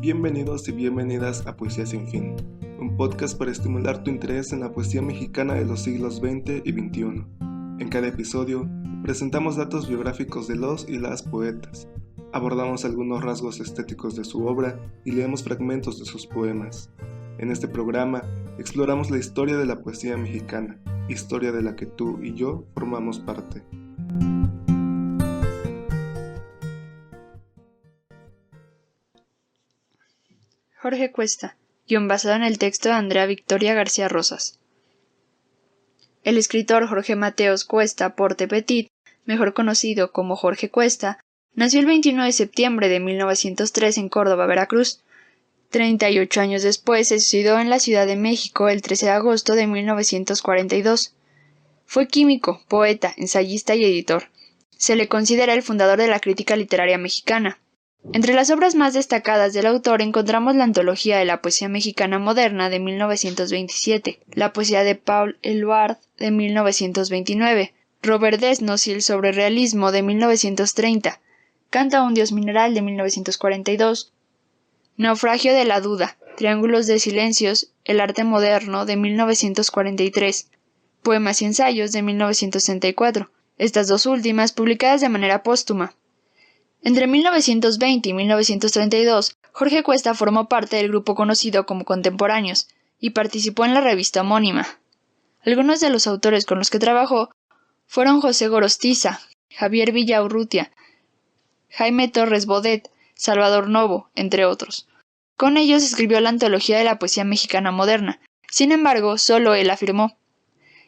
Bienvenidos y bienvenidas a Poesía Sin Fin, un podcast para estimular tu interés en la poesía mexicana de los siglos XX y XXI. En cada episodio, presentamos datos biográficos de los y las poetas, abordamos algunos rasgos estéticos de su obra y leemos fragmentos de sus poemas. En este programa, exploramos la historia de la poesía mexicana, historia de la que tú y yo formamos parte. Jorge Cuesta, guión basado en el texto de Andrea Victoria García Rosas. El escritor Jorge Mateos Cuesta Porte Petit, mejor conocido como Jorge Cuesta, nació el 21 de septiembre de 1903 en Córdoba, Veracruz. 38 años después se suicidó en la Ciudad de México el 13 de agosto de 1942. Fue químico, poeta, ensayista y editor. Se le considera el fundador de la crítica literaria mexicana. Entre las obras más destacadas del autor encontramos la Antología de la Poesía Mexicana Moderna de 1927, la poesía de Paul Eluard de 1929, Robert Desnos y el Sobrerealismo de 1930, Canta a un Dios Mineral de 1942, Naufragio de la Duda, Triángulos de Silencios, El Arte Moderno de 1943, Poemas y Ensayos de 1964, estas dos últimas publicadas de manera póstuma. Entre 1920 y 1932, Jorge Cuesta formó parte del grupo conocido como Contemporáneos y participó en la revista homónima. Algunos de los autores con los que trabajó fueron José Gorostiza, Javier Villaurrutia, Jaime Torres Bodet, Salvador Novo, entre otros. Con ellos escribió la Antología de la Poesía Mexicana Moderna. Sin embargo, solo él afirmó.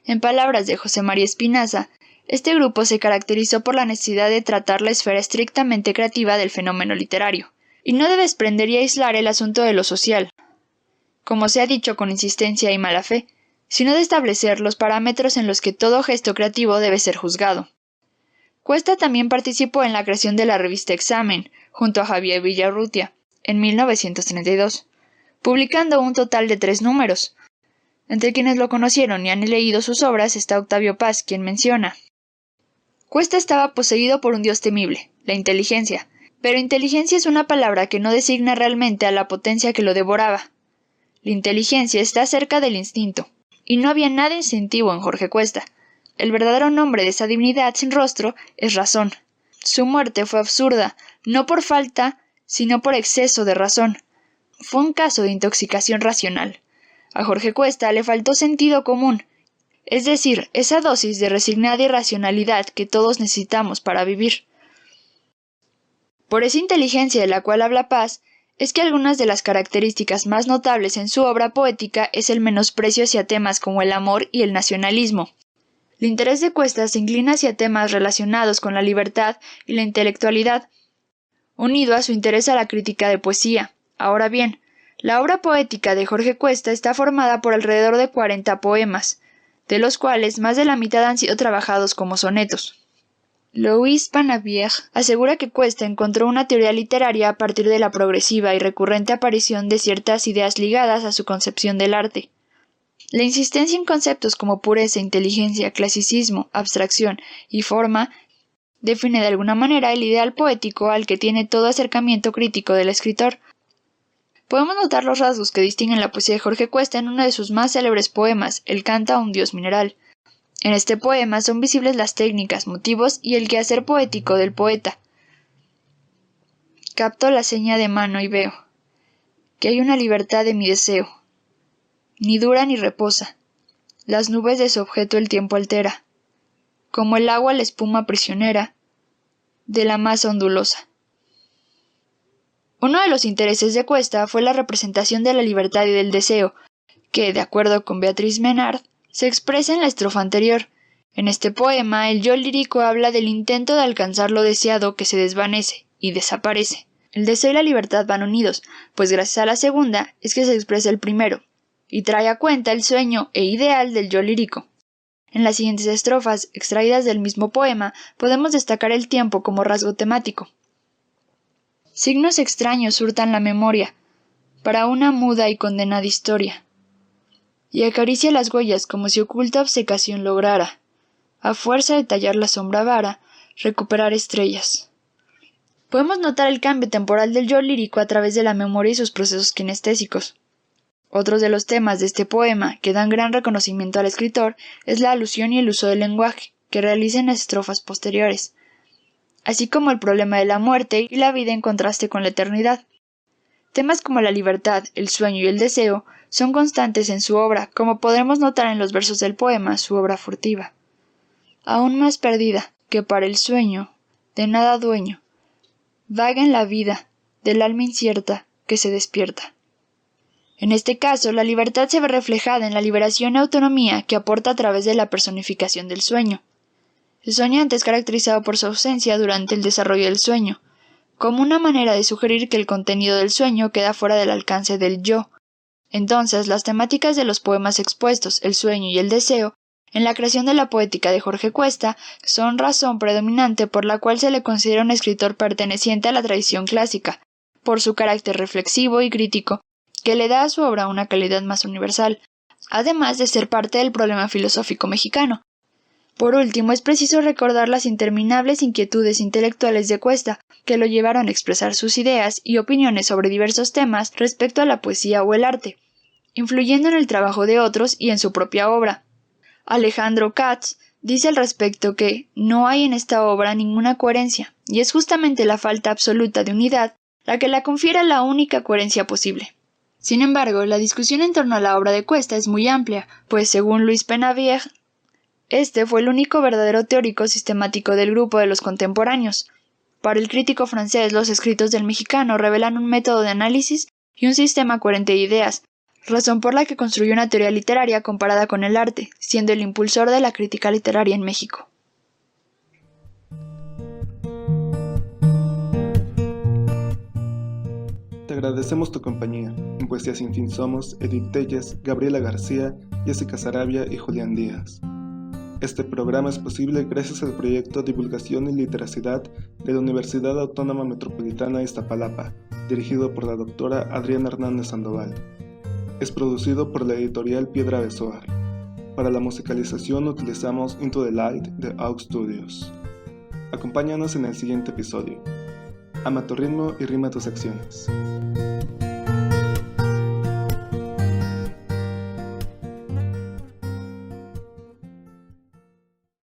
En palabras de José María Espinaza, este grupo se caracterizó por la necesidad de tratar la esfera estrictamente creativa del fenómeno literario, y no de desprender y aislar el asunto de lo social, como se ha dicho con insistencia y mala fe, sino de establecer los parámetros en los que todo gesto creativo debe ser juzgado. Cuesta también participó en la creación de la revista Examen, junto a Javier Villaurrutia, en 1932, publicando un total de 3 números. Entre quienes lo conocieron y han leído sus obras está Octavio Paz, quien menciona: Cuesta estaba poseído por un dios temible, la inteligencia, pero inteligencia es una palabra que no designa realmente a la potencia que lo devoraba. La inteligencia está cerca del instinto, y no había nada instintivo en Jorge Cuesta. El verdadero nombre de esa divinidad sin rostro es razón. Su muerte fue absurda, no por falta, sino por exceso de razón. Fue un caso de intoxicación racional. A Jorge Cuesta le faltó sentido común, es decir, esa dosis de resignada irracionalidad que todos necesitamos para vivir. Por esa inteligencia de la cual habla Paz, es que algunas de las características más notables en su obra poética es el menosprecio hacia temas como el amor y el nacionalismo. El interés de Cuesta se inclina hacia temas relacionados con la libertad y la intelectualidad, unido a su interés a la crítica de poesía. Ahora bien, la obra poética de Jorge Cuesta está formada por alrededor de 40 poemas, de los cuales más de la mitad han sido trabajados como sonetos. Louis Panavier asegura que Cuesta encontró una teoría literaria a partir de la progresiva y recurrente aparición de ciertas ideas ligadas a su concepción del arte. La insistencia en conceptos como pureza, inteligencia, clasicismo, abstracción y forma define de alguna manera el ideal poético al que tiene todo acercamiento crítico del escritor. Podemos notar los rasgos que distinguen la poesía de Jorge Cuesta en uno de sus más célebres poemas, el Canta a un Dios Mineral. En este poema son visibles las técnicas, motivos y el quehacer poético del poeta. Capto la seña de mano y veo que hay una libertad de mi deseo. Ni dura ni reposa. Las nubes de su objeto el tiempo altera, como el agua la espuma prisionera de la masa ondulosa. Uno de los intereses de Cuesta fue la representación de la libertad y del deseo, que, de acuerdo con Beatriz Menard, se expresa en la estrofa anterior. En este poema, el yo lírico habla del intento de alcanzar lo deseado que se desvanece y desaparece. El deseo y la libertad van unidos, pues gracias a la segunda es que se expresa el primero, y trae a cuenta el sueño e ideal del yo lírico. En las siguientes estrofas, extraídas del mismo poema, podemos destacar el tiempo como rasgo temático. Signos extraños hurtan la memoria, para una muda y condenada historia, y acaricia las huellas como si oculta obcecación lograra, a fuerza de tallar la sombra vara, recuperar estrellas. Podemos notar el cambio temporal del yo lírico a través de la memoria y sus procesos kinestésicos. Otros de los temas de este poema que dan gran reconocimiento al escritor es la alusión y el uso del lenguaje que realiza en las estrofas posteriores, así como el problema de la muerte y la vida en contraste con la eternidad. Temas como la libertad, el sueño y el deseo son constantes en su obra, como podremos notar en los versos del poema, su obra furtiva. Aún más perdida que para el sueño, de nada dueño, vaga en la vida, del alma incierta que se despierta. En este caso, la libertad se ve reflejada en la liberación y autonomía que aporta a través de la personificación del sueño. El soñante es caracterizado por su ausencia durante el desarrollo del sueño, como una manera de sugerir que el contenido del sueño queda fuera del alcance del yo. Entonces, las temáticas de los poemas expuestos, el sueño y el deseo, en la creación de la poética de Jorge Cuesta, son razón predominante por la cual se le considera un escritor perteneciente a la tradición clásica, por su carácter reflexivo y crítico, que le da a su obra una calidad más universal, además de ser parte del problema filosófico mexicano. Por último, es preciso recordar las interminables inquietudes intelectuales de Cuesta, que lo llevaron a expresar sus ideas y opiniones sobre diversos temas respecto a la poesía o el arte, influyendo en el trabajo de otros y en su propia obra. Alejandro Katz dice al respecto que no hay en esta obra ninguna coherencia, y es justamente la falta absoluta de unidad la que la confiere la única coherencia posible. Sin embargo, la discusión en torno a la obra de Cuesta es muy amplia, pues según Luis Penavieres, este fue el único verdadero teórico sistemático del grupo de los contemporáneos. Para el crítico francés, los escritos del mexicano revelan un método de análisis y un sistema coherente de ideas, razón por la que construyó una teoría literaria comparada con el arte, siendo el impulsor de la crítica literaria en México. Te agradecemos tu compañía. En Poesía Sin Fin somos Edith Telles, Gabriela García, Jessica Sarabia y Julián Díaz. Este programa es posible gracias al proyecto Divulgación y Literacidad de la Universidad Autónoma Metropolitana de Iztapalapa, dirigido por la doctora Adriana Hernández Sandoval. Es producido por la editorial Piedra de Zohar. Para la musicalización utilizamos Into the Light de AUG Studios. Acompáñanos en el siguiente episodio. Ama tu ritmo y rima tus acciones.